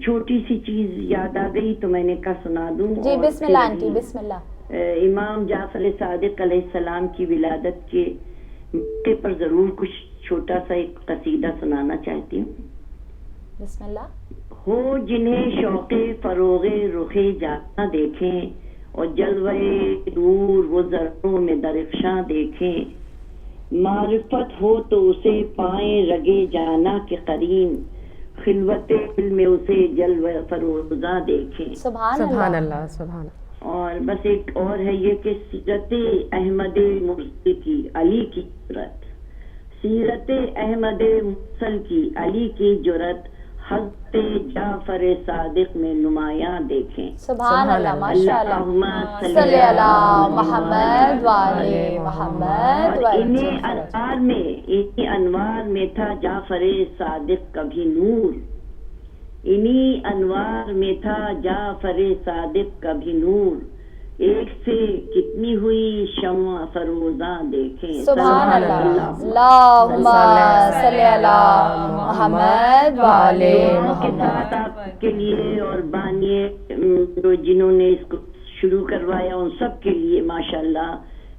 چھوٹی سی چیز یاد آ گئی تو میں نے کہا سنا دوں. جی بسم اللہ آنٹی, بسم اللہ. امام جعفر صادق علیہ السلام کی ولادت کے موقع پر ضرور کچھ چھوٹا سا ایک قصیدہ سنانا چاہتی ہوں. بسم اللہ. ہو جنہیں شوق فروغ رخ جانا دیکھیں, اور جلوے دور وہ ذروں میں درفشاں دیکھیں, معرفت ہو تو اسے پائیں رگے جانا کے قرین, خلوت دل میں اسے جلوہ فروزاں دیکھیں. سبحان اللہ. سبحان. اور بس ایک اور ہے یہ کہ سیرت احمد مرسل کی علی کی جرت, سیرت احمد مرسل کی علی کی جرت, حضرت جعفر صادق میں نمایاں دیکھیں. سبحان اللہ. ماشاءاللہ. صلی علی محمد وعلی محمد. انہی انوار میں تھا جعفر صادق کا بھی نور, انہی انوار میں تھا جعفر صادق کا بھی نور, ایک سے کتنی ہوئی شمع فروزاں دیکھیں. سبحان اللہ. اللہم صلی علی محمد وعلی محمد. آپ کے لیے اور بانیے جنہوں نے اس کو شروع کروایا ان سب کے لیے ماشاءاللہ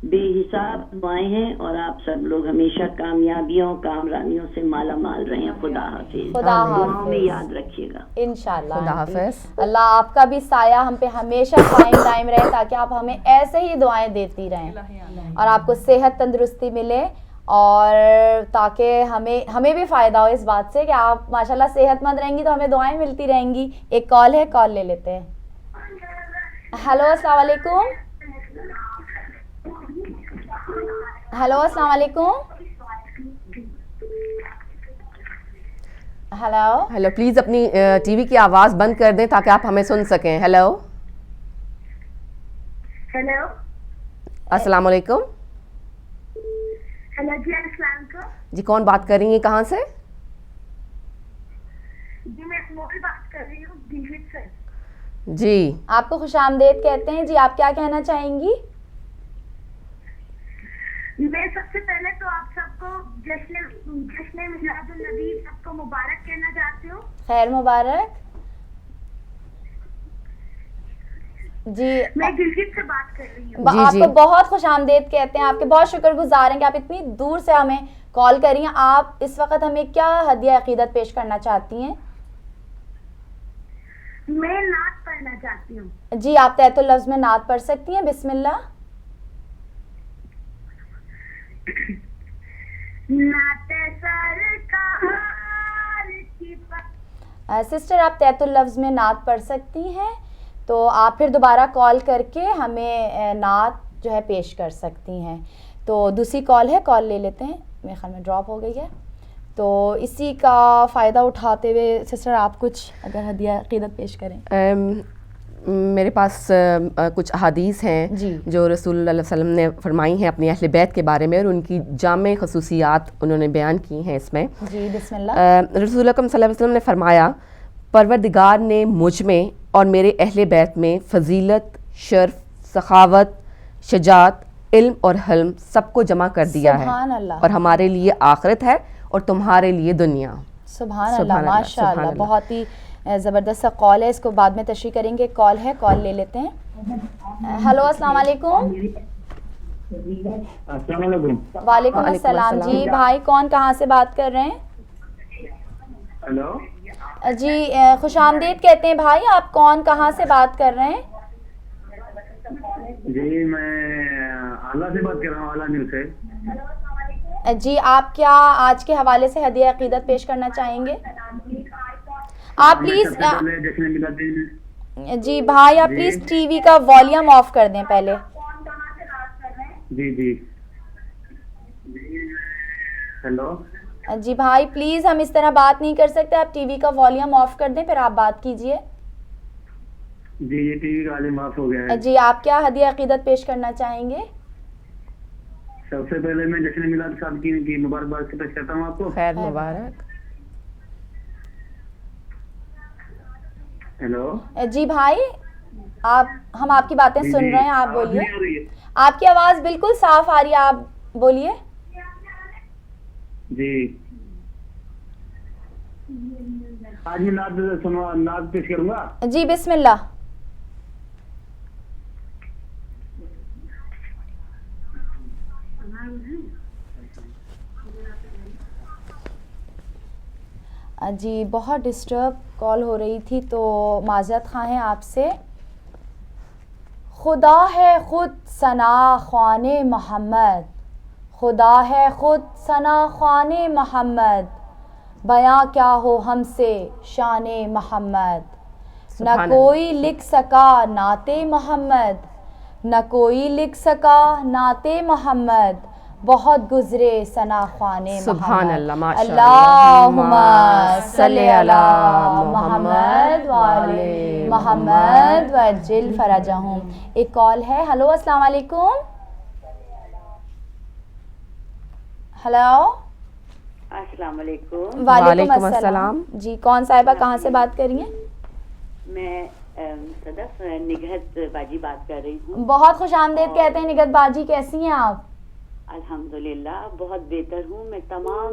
بے حساب دعائیں ہیں, اور آپ سب لوگ ہمیشہ کامیابیوں کامرانیوں سے مالا مال رہے ہیں. خدا حافظ. دعاؤں میں یاد رکھیے گا انشاءاللہ. خدا حافظ. اللہ آپ کا بھی سایہ ہم پہ ہمیشہ قائم دائم رہے, تاکہ آپ ہمیں ایسے ہی دعائیں دیتی رہیں, اور آپ کو صحت تندرستی ملے, اور تاکہ ہمیں بھی فائدہ ہو اس بات سے کہ آپ ماشاءاللہ صحت مند رہیں گی تو ہمیں دعائیں ملتی رہیں گی. ایک کال ہے, کال لے لیتے ہیں. ہیلو السلام علیکم. ہیلو السلام علیکم. ہیلو پلیز اپنی ٹی وی کی آواز بند کر دیں تاکہ آپ ہمیں سن سکیں. ہیلو السلام علیکم. ہیلو جی السلام علیکم. جی کون بات کر رہی ہیں, کہاں سے؟ جی میں اسمول بات کر رہی ہوں ڈیوڈ سے. جی آپ کو خوش آمدید کہتے ہیں. جی آپ کیا کہنا چاہیں گی؟ میں سب سے پہلے تو آپ سب کو جشن میلاد النبی سب کو مبارک کہنا چاہتی ہوں. خیر مبارک. جی میں گلگت سے بات کر رہی ہوں. آپ کو بہت خوش آمدید کہتے ہیں, آپ کے بہت شکر گزار ہیں کہ آپ اتنی دور سے ہمیں کال کری ہیں. آپ اس وقت ہمیں کیا ہدیہ عقیدت پیش کرنا چاہتی ہیں؟ میں نعت پڑھنا چاہتی ہوں. جی آپ تحت اللفظ میں نعت پڑھ سکتی ہیں, بسم اللہ. سسٹر آپ تحت اللفظ میں نعت پڑھ سکتی ہیں, تو آپ پھر دوبارہ کال کر کے ہمیں نعت جو ہے پیش کر سکتی ہیں. تو دوسری کال ہے, کال لے لیتے ہیں, میرے خیال میں ڈراپ ہو گئی ہے. تو اسی کا فائدہ اٹھاتے ہوئے سسٹر آپ کچھ اگر ہدیہ عقیدت پیش کریں. میرے پاس کچھ احادیث ہیں جو رسول اللہ علیہ وسلم نے فرمائی ہیں اپنی اہل بیت کے بارے میں, اور ان کی جامع خصوصیات انہوں نے بیان کی ہیں اس میں. جی بسم اللہ. رسول اکرم صلی اللہ علیہ وسلم نے فرمایا, پروردگار نے مجھ میں اور میرے اہل بیت میں فضیلت, شرف, سخاوت, شجاعت, علم اور حلم سب کو جمع کر دیا ہے, اور ہمارے لیے آخرت ہے اور تمہارے لیے دنیا. سبحان اللہ, ماشاء اللہ, بہت ہی زبردست سا کال ہے, اس کو بعد میں تشریح کریں گے. کال ہے, کال لے لیتے ہیں. ہلو السلام علیکم. السلام علیکم. وعلیکم السلام. جی بھائی کون کہاں سے بات کر رہے ہیں؟ ہلو جی خوش آمدید کہتے ہیں بھائی, آپ کون کہاں سے بات کر رہے ہیں؟ جی میں اعلیٰ سے بات کر رہا ہوں, اعلیٰ نیوز سے. جی آپ کیا آج کے حوالے سے ہدیہ عقیدت پیش کرنا چاہیں گے؟ آپ پلیز جی بھائی آپ پلیز ٹی وی کا والیوم آف کر دیں پہلے. جی جی ہیلو. جی بھائی پلیز ہم اس طرح بات نہیں کر سکتے, آپ ٹی وی کا والیوم آف کر دیں پھر آپ بات کیجئے. جی یہ ٹی وی کا والیوم آف ہو گیا ہے. جی آپ کیا ہدیہ عقیدت پیش کرنا چاہیں گے؟ سب سے پہلے میں جشن میلاد صاحب کی مبارکباد سے پیش کرتا ہوں آپ کو. خیر مبارک. ہیلو. جی بھائی ہم آپ کی باتیں سن رہے ہیں, آپ بولیے. آپ کی آواز بالکل صاف آ رہی ہے, آپ بولیے. جی آج میں نعت پیش کروں گا. جی بسم اللہ. جی بہت ڈسٹرب کال ہو رہی تھی تو معذرت خواہ ہیں آپ سے. خدا ہے خود ثنا خوان محمد, خدا ہے خود ثنا خوان محمد, بیاں کیا ہو ہم سے شان محمد. نہ کوئی لکھ سکا نعت محمد, نہ کوئی لکھ سکا نعت محمد, بہت گزرے ثنا خوان محمد. سبحان اللہ, اللہم صلی علی محمد وعلی محمد وعجل فرجہم. ایک کال ہے. ہلو السلام علیکم. ہلو السلام علیکم. وعلیکم السلام. جی کون صاحبہ کہاں سے بات کر رہی ہیں؟ میں صدف نگہت باجی بات کر رہی ہوں. بہت خوش آمدید کہتے ہیں نگہت باجی, کیسی ہیں آپ؟ الحمدللہ بہت بہتر ہوں. میں تمام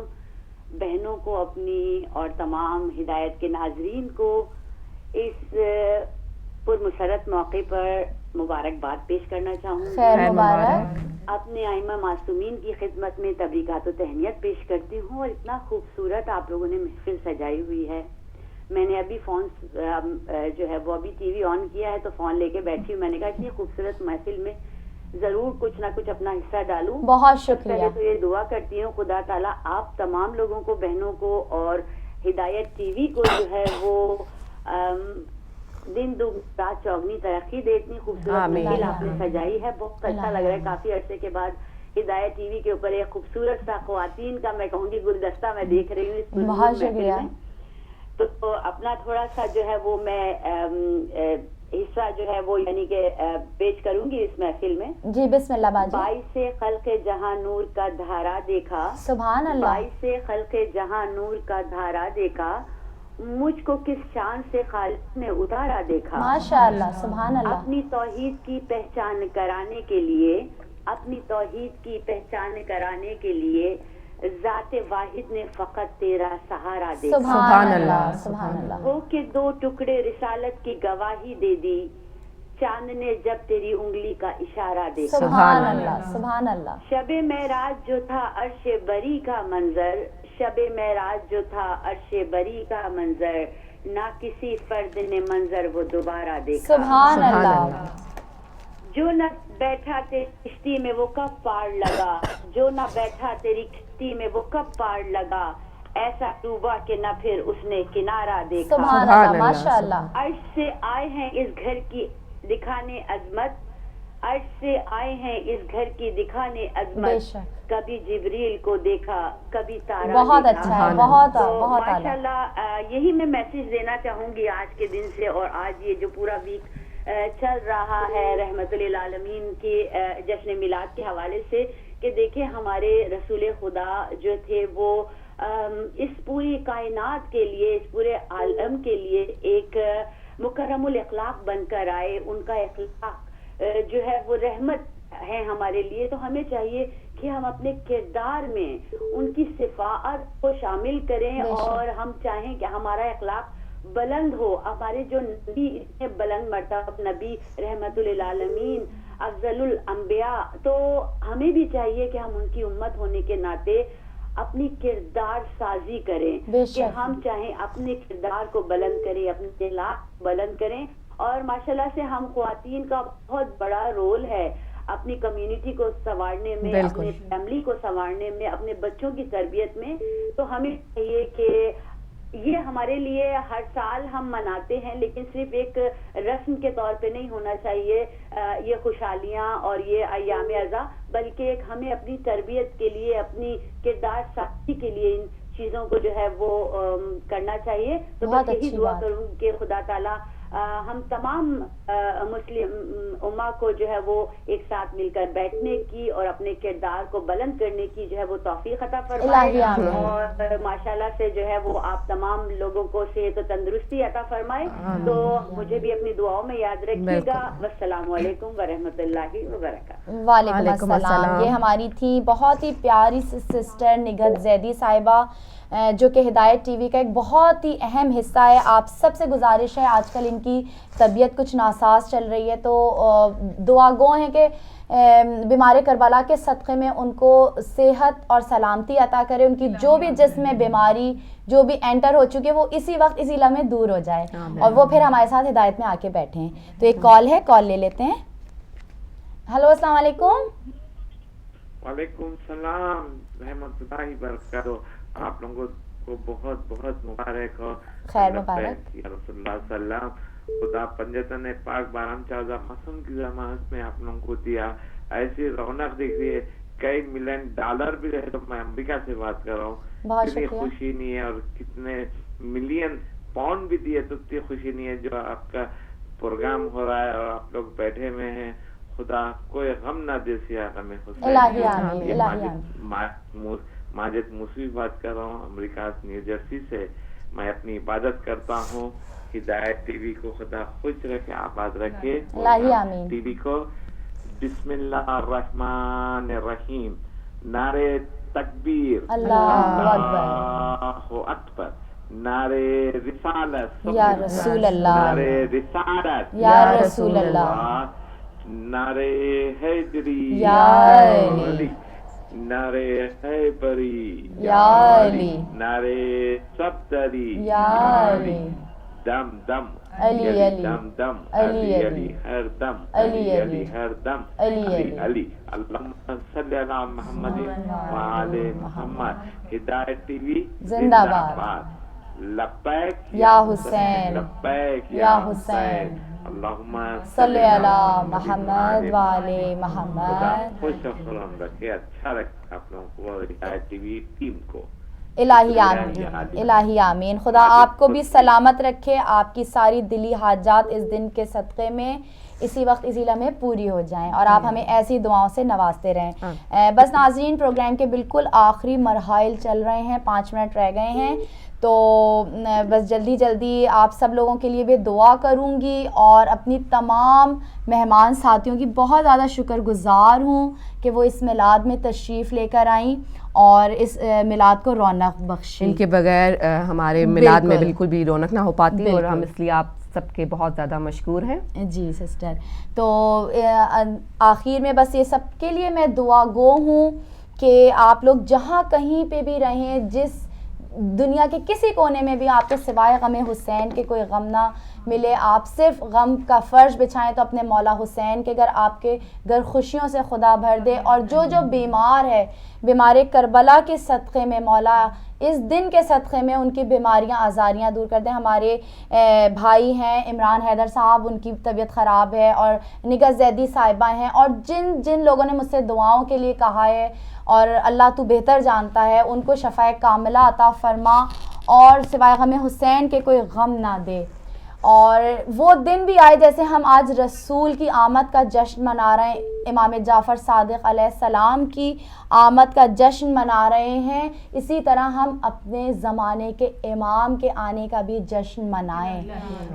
بہنوں کو اپنی اور تمام ہدایت کے ناظرین کو اس پرمسرت موقع پر مبارکباد پیش کرنا چاہوں گی. خیر مبارک. اپنے ائمہ معصومین کی خدمت میں تبریکات و تہنیت پیش کرتی ہوں. اور اتنا خوبصورت آپ لوگوں نے محفل سجائی ہوئی ہے. میں نے ابھی فون جو ہے وہ ابھی ٹی وی آن کیا ہے تو فون لے کے بیٹھی ہوں. میں نے کہا اتنی خوبصورت محفل میں ضرور کچھ نہ کچھ اپنا حصہ ڈالوں. بہت شکریہ. تو یہ دعا کرتی ہوں خدا تعالیٰ آپ تمام لوگوں کو, بہنوں کو اور ہدایت ٹی وی کو جو ہے وہ دن رات چوگنی ترقی دے. اتنی خوبصورت محفل آپ نے سجائی ہے, بہت اچھا لگ رہا ہے. کافی عرصے کے بعد ہدایت ٹی وی کے اوپر ایک خوبصورت سا خواتین کا میں کہوں گی گلدستہ میں دیکھ رہی ہوں اس بہت شکریہ. تو اپنا تھوڑا سا جو ہے وہ میں حصہ جو ہے وہ یعنی کہ پیش کروں گی اس محفل میں. جی بسم اللہ باجی. 22 خلق جہاں نور کا دھارا دیکھا. سبحان اللہ. 22 خلق جہاں نور کا دھارا دیکھا, مجھ کو کس شان سے خالق نے اتارا دیکھا. ماشاء اللہ. سبحان اللہ. اپنی توحید کی پہچان کرانے کے لیے اپنی توحید کی پہچان کرانے کے لیے ذات واحد نے فقط تیرا سہارا دیکھا. سبحان اللہ سبحان اللہ. ہو کے 2 ٹکڑے رسالت کی گواہی دے دی چاند نے جب تیری انگلی کا اشارہ دیکھا. سبحان اللہ سبحان اللہ. شب معراج جو تھا عرش بری کا منظر, شب معراج جو تھا عرش بری کا منظر, نہ کسی فرد نے منظر وہ دوبارہ دیکھا. سبحان اللہ. جو نہ بیٹھا تیری کشتی میں وہ کب پار لگا, جو نہ بیٹھا تیری کشتی میں وہ کب پار لگا, ایسا ڈوبا کہ نہ پھر اس نے کنارہ دیکھا. سبحان اللہ ماشاء اللہ. عرش سے آئے ہیں اس گھر کی دکھانے عظمت, عرش سے آئے ہیں اس گھر کی دکھانے عظمت, کبھی جبریل کو دیکھا کبھی تارا. بہت اچھا ہے, بہت بہت ماشاءاللہ. یہی میں میسج دینا چاہوں گی آج کے دن سے, اور آج یہ جو پورا ویک چل رہا ہے رحمت للعالمین کے جشن میلاد کے حوالے سے, کہ دیکھیں ہمارے رسول خدا جو تھے وہ اس پوری کائنات کے لیے, اس پورے عالم کے لیے ایک مکرم الاخلاق بن کر آئے. ان کا اخلاق جو ہے وہ رحمت ہے ہمارے لیے. تو ہمیں چاہیے کہ ہم اپنے کردار میں ان کی صفات کو شامل کریں, اور ہم چاہیں کہ ہمارا اخلاق بلند ہو. ہمارے جو نبی اتنے بلند مرتبہ نبی رحمت للعالمین افضل الانبیاء, تو ہمیں بھی چاہیے کہ ہم ان کی امت ہونے کے ناطے اپنی کردار سازی کریں, کہ ہم چاہیں اپنے کردار کو بلند کریں, اپنے اخلاق بلند کریں. اور ماشاءاللہ سے ہم خواتین کا بہت بڑا رول ہے اپنی کمیونٹی کو سنوارنے میں, اپنے فیملی کو سنوارنے میں, اپنے بچوں کی تربیت میں. تو ہمیں چاہیے کہ یہ ہمارے لیے ہر سال ہم مناتے ہیں, لیکن صرف ایک رسم کے طور پہ نہیں ہونا چاہیے یہ خوشحالیاں اور یہ ایام اعزاء, بلکہ ایک ہمیں اپنی تربیت کے لیے, اپنی کردار سازی کے لیے ان چیزوں کو جو ہے وہ کرنا چاہیے. تو بس یہی دعا کروں کہ خدا تعالیٰ ہم تمام مسلم امہ کو جو ہے وہ ایک ساتھ مل کر بیٹھنے کی اور اپنے کردار کو بلند کرنے کی جو ہے وہ توفیق عطا فرمائے, اور ماشاءاللہ سے جو ہے وہ آپ تمام لوگوں کو صحت و تندرستی عطا فرمائے. تو مجھے بھی اپنی دعاؤں میں یاد رکھیے گا. والسلام علیکم ورحمۃ اللہ وبرکاتہ. وعلیکم السلام. یہ ہماری تھی بہت ہی پیاری سسٹر نگہت زیدی صاحبہ, جو کہ ہدایت ٹی وی کا ایک بہت ہی اہم حصہ ہے. آپ سب سے گزارش ہے, آج کل ان کی طبیعت کچھ ناساز چل رہی ہے, تو دعا گو ہیں کہ بیمار کربلا کے صدقے میں ان کو صحت اور سلامتی عطا کرے. ان کی جو بھی جسم میں بیماری جو بھی انٹر ہو چکی ہے وہ اسی وقت اسی لمحے دور ہو جائے, اور وہ پھر ہمارے ساتھ ہدایت میں آ کے بیٹھے ہیں. تو ایک کال ہے, کال لے لیتے ہیں. ہلو السلام علیکم. وعلیکم السلام رحمۃ اللہ وبرکاتہ. آپ لوگوں کو بہت بہت مبارک ہو. خیر مبارک. یا رسول اللہ صلی اللہ علیہ وسلم, خدا پنجتن پاک بارم چودہ مسلم کی ضمانت میں آپ لوگوں کو دیا. ایسی رونق دیکھ رہی ہے, کئی ملین ڈالر بھی رہے. تو میں امریکہ سے بات کر رہا ہوں, کتنی خوشی نہیں ہے, اور کتنے ملین پاؤنڈ بھی دیے تو اتنی خوشی نہیں ہے. جو آپ کا پروگرام ہو رہا ہے اور آپ لوگ بیٹھے ہوئے ہیں, خدا کوئی غم نہ دے. سیاق میں ماجد موسوی بات کر رہا ہوں امریکہ نیو جرسی سے. میں اپنی عبادت کرتا ہوں. ہدایت ٹی وی کو خدا خوش رکھے, آباد رکھے. ٹی وی کو بسم اللہ الرحمن الرحیم. نعرے تکبیر, اللہ اکبر. نعرے رسالت, یا رسول اللہ. نعرے رسالت, یا رسول اللہ. نعرے حیدری, یا علی. نعرے حیبری, یا علی. نعرے صفدری, یا علی. دم دم علی علی, دم دم علی علی, ہر دم علی علی, ہر دم علی علی. اللہم صلی علی محمد وآل محمد. ہدایت ٹی وی زندہ باد. لبیک یا حسین, لبیک یا حسین. اللہم صلی علی محمد وآل محمد. خوش خرم رکھے, اچھا رکھے آپ لوگوں کو, ہدایت ٹی وی ٹیم کو. الہی آمین, الہی آمین. خدا آپ کو بھی سلامت رکھے, آپ کی ساری دلی حاجات اس دن کے صدقے میں اسی وقت اسی لمحے پوری ہو جائیں اور آپ ہمیں ایسی دعاؤں سے نوازتے رہیں. بس ناظرین پروگرام کے بالکل آخری مراحل چل رہے ہیں, 5 منٹ رہ گئے ہیں, تو بس جلدی جلدی آپ سب لوگوں کے لیے بھی دعا کروں گی اور اپنی تمام مہمان ساتھیوں کی بہت زیادہ شکر گزار ہوں کہ وہ اس میلاد میں تشریف لے کر آئیں اور اس میلاد کو رونق بخشیں. ان کے بغیر ہمارے میلاد میں بالکل بھی رونق نہ ہو پاتی, اور ہم اس لیے آپ سب کے بہت زیادہ مشکور ہیں. جی سسٹر, تو آخر میں بس یہ سب کے لیے میں دعا گو ہوں کہ آپ لوگ جہاں کہیں پہ بھی رہیں, جس دنیا کے کسی کونے میں بھی آپ کو سوائے غم حسین کے کوئی غم نہ ملے, آپ صرف غم کا فرش بچھائیں تو اپنے مولا حسین کے گھر, آپ کے گھر خوشیوں سے خدا بھر دے. اور جو بیمار ہے, بیمار کربلا کے صدقے میں مولا اس دن کے صدقے میں ان کی بیماریاں آزاریاں دور کر دیں. ہمارے بھائی ہیں عمران حیدر صاحب, ان کی طبیعت خراب ہے, اور نگہ زیدی صاحبہ ہیں, اور جن لوگوں نے مجھ سے دعاؤں کے لیے کہا ہے, اور اللہ تو بہتر جانتا ہے, ان کو شفاء کاملہ عطا فرما اور سوائے غم حسین کے کوئی غم نہ دے. اور وہ دن بھی آئے جیسے ہم آج رسول کی آمد کا جشن منا رہے ہیں, امام جعفر صادق علیہ السلام کی آمد کا جشن منا رہے ہیں, اسی طرح ہم اپنے زمانے کے امام کے آنے کا بھی جشن منائیں.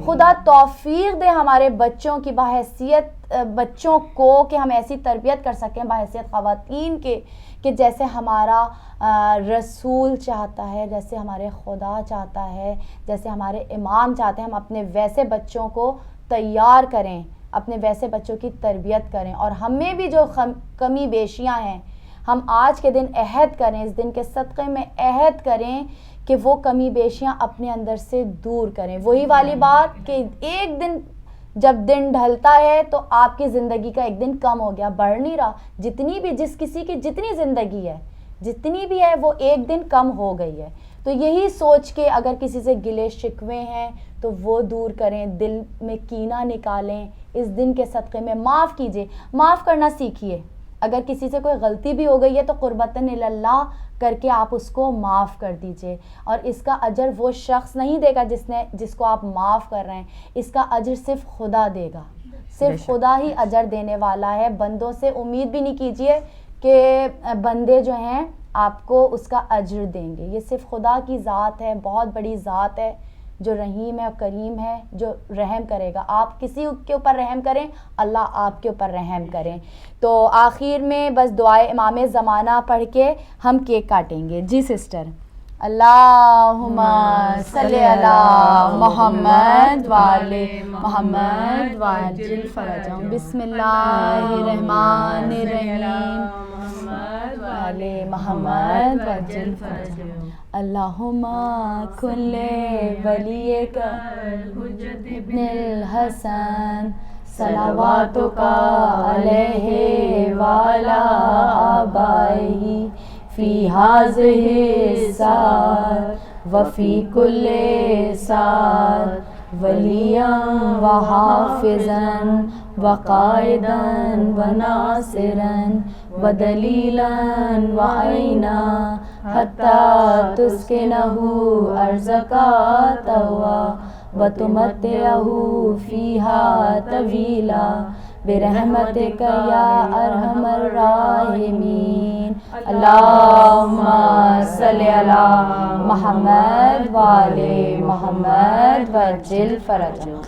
خدا توفیق دے ہمارے بچوں کی بحیثیت بچوں کو کہ ہم ایسی تربیت کر سکیں بحیثیت خواتین کے کہ جیسے ہمارا رسول چاہتا ہے, جیسے ہمارے خدا چاہتا ہے, جیسے ہمارے امام چاہتے ہیں. ہم اپنے ویسے بچوں کو تیار کریں, اپنے ویسے بچوں کی تربیت کریں, اور ہمیں بھی جو کمی بیشیاں ہیں ہم آج کے دن عہد کریں, اس دن کے صدقے میں عہد کریں کہ وہ کمی بیشیاں اپنے اندر سے دور کریں. وہی والی بات کہ ایک دن جب دن ڈھلتا ہے تو آپ کی زندگی کا ایک دن کم ہو گیا, بڑھ نہیں رہا. جتنی بھی جس کسی کی جتنی زندگی ہے, جتنی بھی ہے, وہ ایک دن کم ہو گئی ہے. تو یہی سوچ کے اگر کسی سے گلے شکوے ہیں تو وہ دور کریں, دل میں کینہ نکالیں, اس دن کے صدقے میں معاف کیجئے, معاف کرنا سیکھیے. اگر کسی سے کوئی غلطی بھی ہو گئی ہے تو قربتاً اللہ کر کے آپ اس کو معاف کر دیجئے, اور اس کا اجر وہ شخص نہیں دے گا جس کو آپ معاف کر رہے ہیں, اس کا اجر صرف خدا دے گا. صرف خدا ہی اجر دینے والا ہے. بندوں سے امید بھی نہیں کیجئے کہ بندے جو ہیں آپ کو اس کا اجر دیں گے. یہ صرف خدا کی ذات ہے, بہت بڑی ذات ہے, جو رحیم ہے اور کریم ہے, جو رحم کرے گا. آپ کسی کے اوپر رحم کریں, اللہ آپ کے اوپر رحم کریں. تو آخر میں بس دعائے امام زمانہ پڑھ کے ہم کیک کاٹیں گے. جی سسٹر. اللہم صلی علی محمد وآل محمد وعجل فرجہم. بسم اللہ الرحمن الرحیم. وآل محمد وعجل فرجہم. اللہم کن ولیک ابن الحسن صلواتک علیہ وعلی آبائہ فی هذه الساعة وفی کل ساعة ولیاً وحافظاً وقائداً وناصراً ودلیلاً وعینا حتی تسکنہ ارضک طوعا وتمتعہ فیہا طویلا برحمتک یا ارحم الراحمین. اللہم صلی علی محمد وآل محمد وعجل فرجہم.